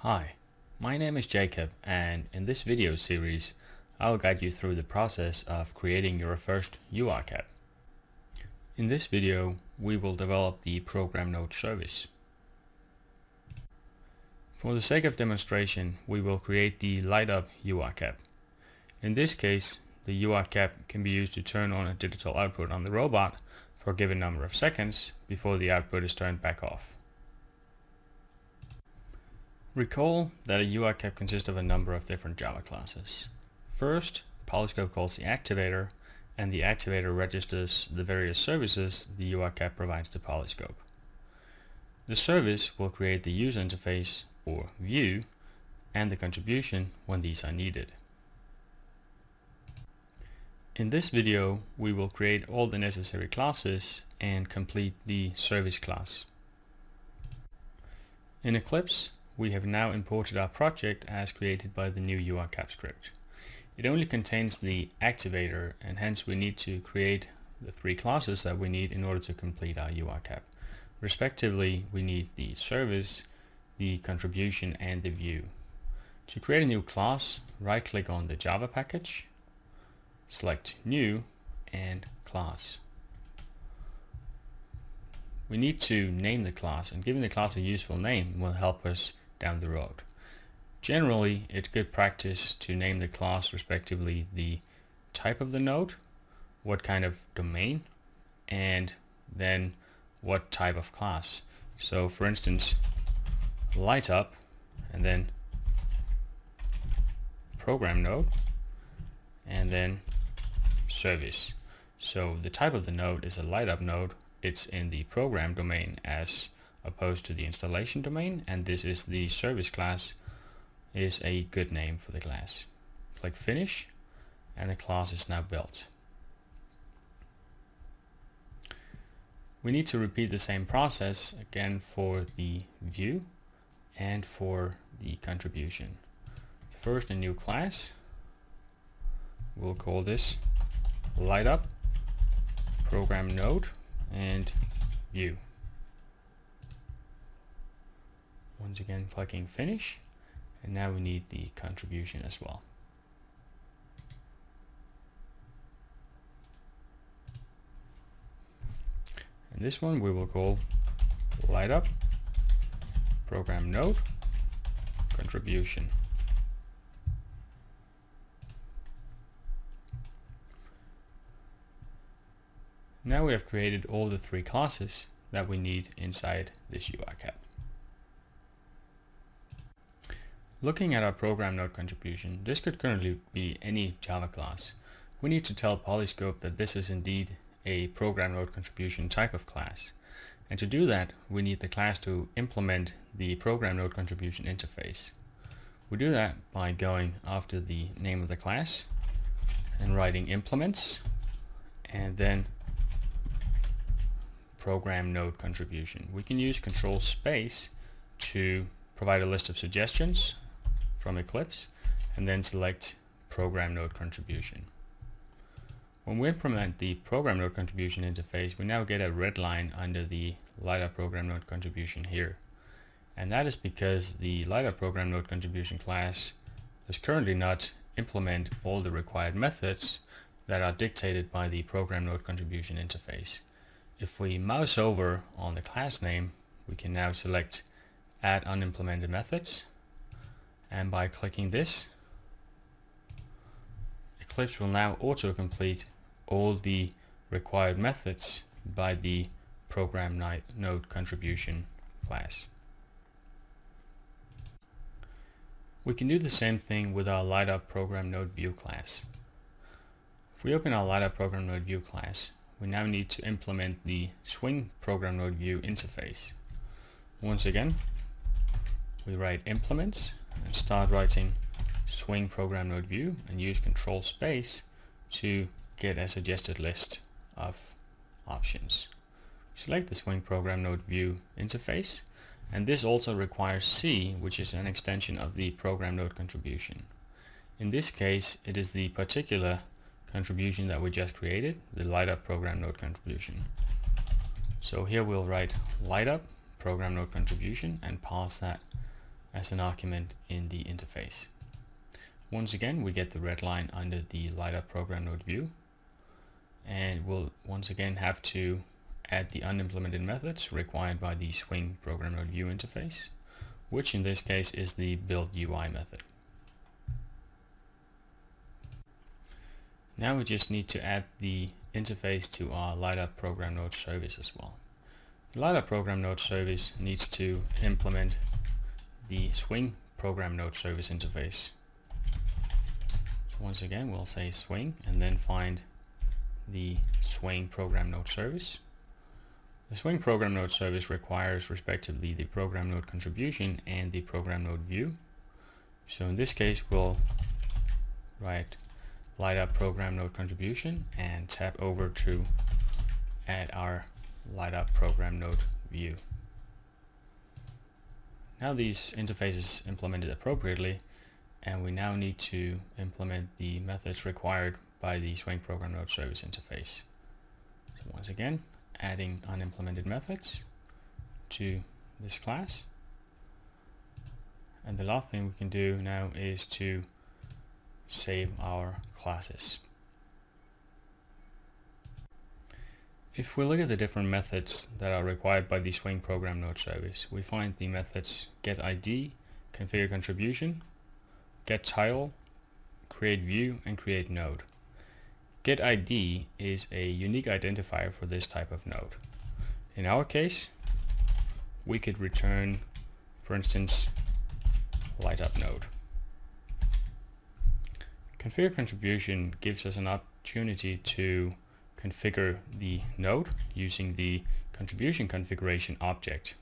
Hi, my name is Jacob, and in this video series I'll guide you through the process of creating your first URcap. In this video we will develop the program node service. For the sake of demonstration, we will create the light up URcap. In this case, the URcap can be used to turn on a digital output on the robot for a given number of seconds before the output is turned back off. Recall that a URcap consists of a number of different Java classes. First, Polyscope calls the activator, and the activator registers the various services the URcap provides to Polyscope. The service will create the user interface, or view, and the contribution when these are needed. In this video, we will create all the necessary classes and complete the service class. In Eclipse, we have now imported our project as created by the new URcap script. It only contains the activator, and hence we need to create the three classes that we need in order to complete our URcap. Respectively, we need the service, the contribution, and the view. To create a new class, right-click on the Java package, select New, and Class. We need to name the class, and giving the class a useful name will help us down the road. Generally, it's good practice to name the class respectively the type of the node, what kind of domain, and then what type of class. So for instance, light up, and then program node, and then service. So the type of the node is a light up node. It's in the program domain as opposed to the installation domain, and this is the service class, is a good name for the class. Click Finish, and the class is now built. We need to repeat the same process again for the view and for the contribution. First, a new class. We'll call this light up program node and view. Once again, clicking Finish, and now we need the contribution as well. And this one we will call light up program node contribution. Now we have created all the three classes that we need inside this URcap. Looking at our program node contribution, this could currently be any Java class. We need to tell Polyscope that this is indeed a program node contribution type of class. And to do that, we need the class to implement the program node contribution interface. We do that by going after the name of the class and writing implements, and then program node contribution. We can use Control Space to provide a list of suggestions from Eclipse, and then select program node contribution. When we implement the program node contribution interface, we now get a red line under the light up program node contribution here. And that is because the light up program node contribution class does currently not implement all the required methods that are dictated by the program node contribution interface. If we mouse over on the class name, we can now select Add Unimplemented Methods, and by clicking this, Eclipse will now auto-complete all the required methods by the program node contribution class. We can do the same thing with our light up program node view class. If we open our light up program node view class, we now need to implement the swing program node view interface. Once again, we write implements and start writing swing program node view, and use Control Space to get a suggested list of options. Select the swing program node view interface, and this also requires C, which is an extension of the program node contribution. In this case, it is the particular contribution that we just created, the light up program node contribution. So here we'll write light up program node contribution and pass that as an argument in the interface. Once again, we get the red line under the LiDAR program node view, and we'll once again have to add the unimplemented methods required by the Swing program node view interface, which in this case is the build UI method. Now we just need to add the interface to our LiDAR program node service as well. The LiDAR program node service needs to implement the Swing program node service interface. So once again, we'll say Swing and then find the Swing program node service. The Swing program node service requires respectively the program node contribution and the program node view. So in this case, we'll write LiDAR program node contribution and tap over to add our LiDAR program node view. Now these interfaces implemented appropriately, and we now need to implement the methods required by the Swing program node service interface. So once again, adding unimplemented methods to this class. And the last thing we can do now is to save our classes. If we look at the different methods that are required by the Swing program node service, we find the methods getID, configure contribution, getTitle, create view, and create node. GetID is a unique identifier for this type of node. In our case, we could return, for instance, light up node. Configure contribution gives us an opportunity to configure the node using the contribution configuration object.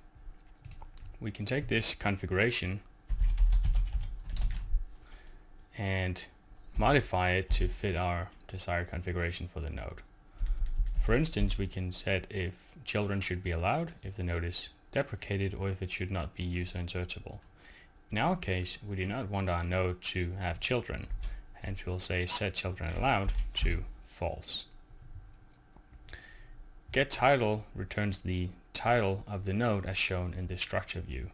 We can take this configuration and modify it to fit our desired configuration for the node. For instance, we can set if children should be allowed, if the node is deprecated, or if it should not be user insertable. In our case, we do not want our node to have children, hence we'll say set children allowed to false. GetTitle returns the title of the node as shown in the structure view.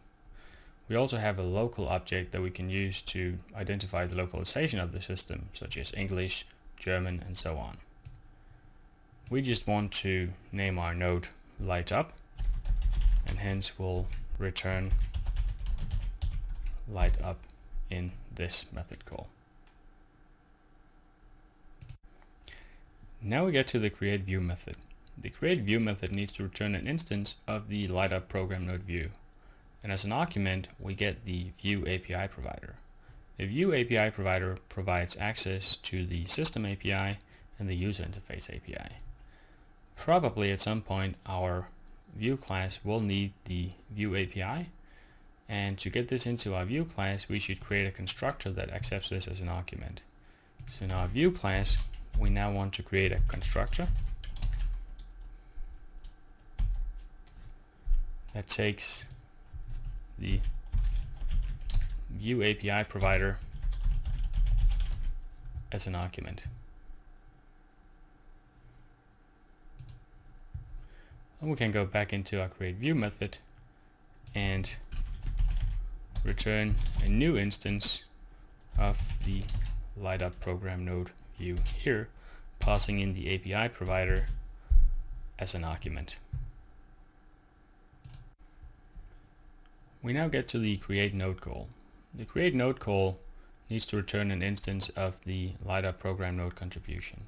We also have a local object that we can use to identify the localization of the system, such as English, German, and so on. We just want to name our node light up, and hence we'll return light up in this method call. Now we get to the create view method. The create view method needs to return an instance of the light up program node view. And as an argument, we get the view API provider. The view API provider provides access to the system API and the user interface API. Probably at some point our view class will need the view API, and to get this into our view class, we should create a constructor that accepts this as an argument. So in our view class, we now want to create a constructor that takes the view API provider as an argument. And we can go back into our create view method and return a new instance of the light up program node view here, passing in the API provider as an argument. We now get to the create node call. The create node call needs to return an instance of the light up program node contribution.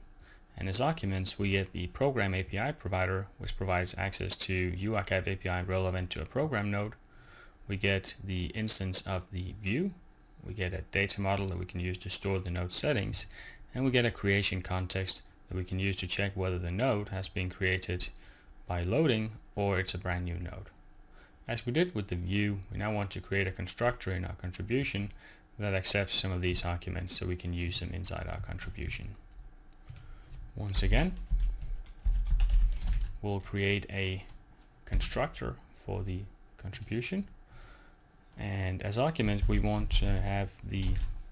And as arguments, we get the program API provider, which provides access to URCap API relevant to a program node. We get the instance of the view. We get a data model that we can use to store the node settings. And we get a creation context that we can use to check whether the node has been created by loading or it's a brand new node. As we did with the view, we now want to create a constructor in our contribution that accepts some of these arguments so we can use them inside our contribution. Once again, we'll create a constructor for the contribution, and as arguments we want to have the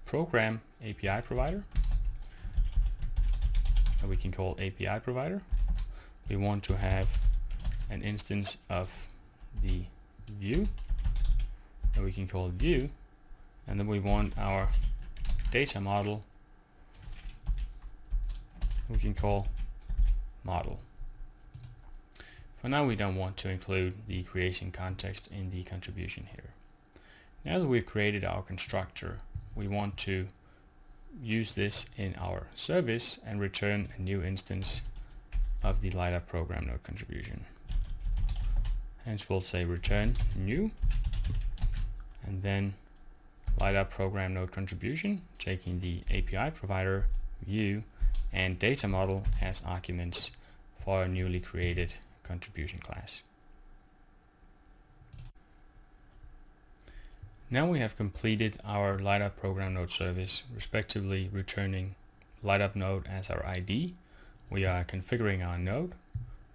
program API provider that we can call API provider. We want to have an instance of the view that we can call view, and then we want our data model, we can call model. For now we don't want to include the creation context in the contribution here. Now that we've created our constructor, we want to use this in our service and return a new instance of the LightUp program node contribution. Hence we'll say return new, and then LightUp program node contribution, taking the API provider, view, and data model as arguments for a newly created contribution class. Now we have completed our LightUp program node service, respectively returning LightUp node as our ID. We are configuring our node,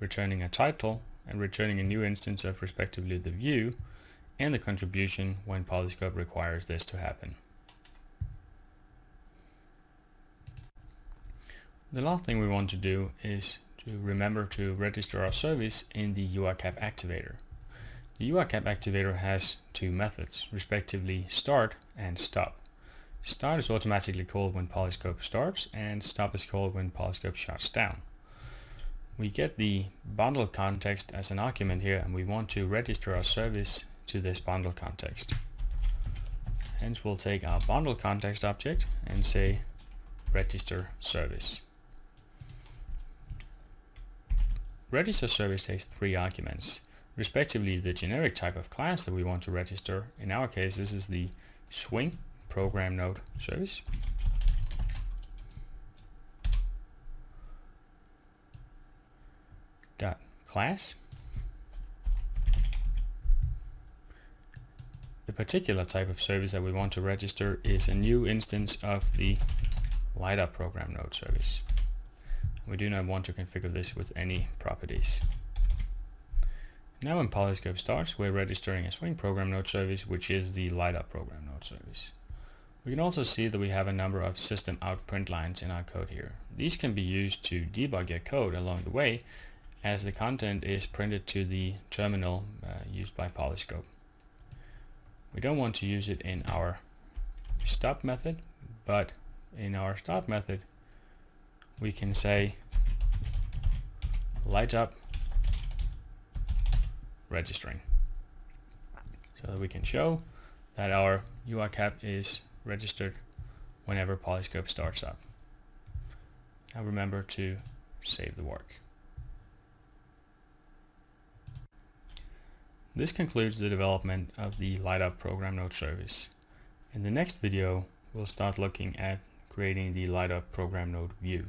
returning a title, and returning a new instance of respectively the view and the contribution when Polyscope requires this to happen. The last thing we want to do is to remember to register our service in the URcap activator. The URcap activator has two methods, respectively start and stop. Start is automatically called when Polyscope starts, and stop is called when Polyscope shuts down. We get the bundle context as an argument here, and we want to register our service to this bundle context. Hence we'll take our bundle context object and say register service. Register service takes three arguments, respectively the generic type of class that we want to register. In our case, this is the swing program node service. Dot class. The particular type of service that we want to register is a new instance of the LightUp program node service. We do not want to configure this with any properties. Now when Polyscope starts, we're registering a swing program node service, which is the LightUp program node service. We can also see that we have a number of system out print lines in our code here. These can be used to debug your code along the way, as the content is printed to the terminal used by Polyscope. We don't want to use it in our stop method, but in our stop method we can say LightUp registering, so that we can show that our URcap is registered whenever Polyscope starts up. Now remember to save the work. This concludes the development of the LightUp program node service. In the next video, we'll start looking at creating the LightUp program node view.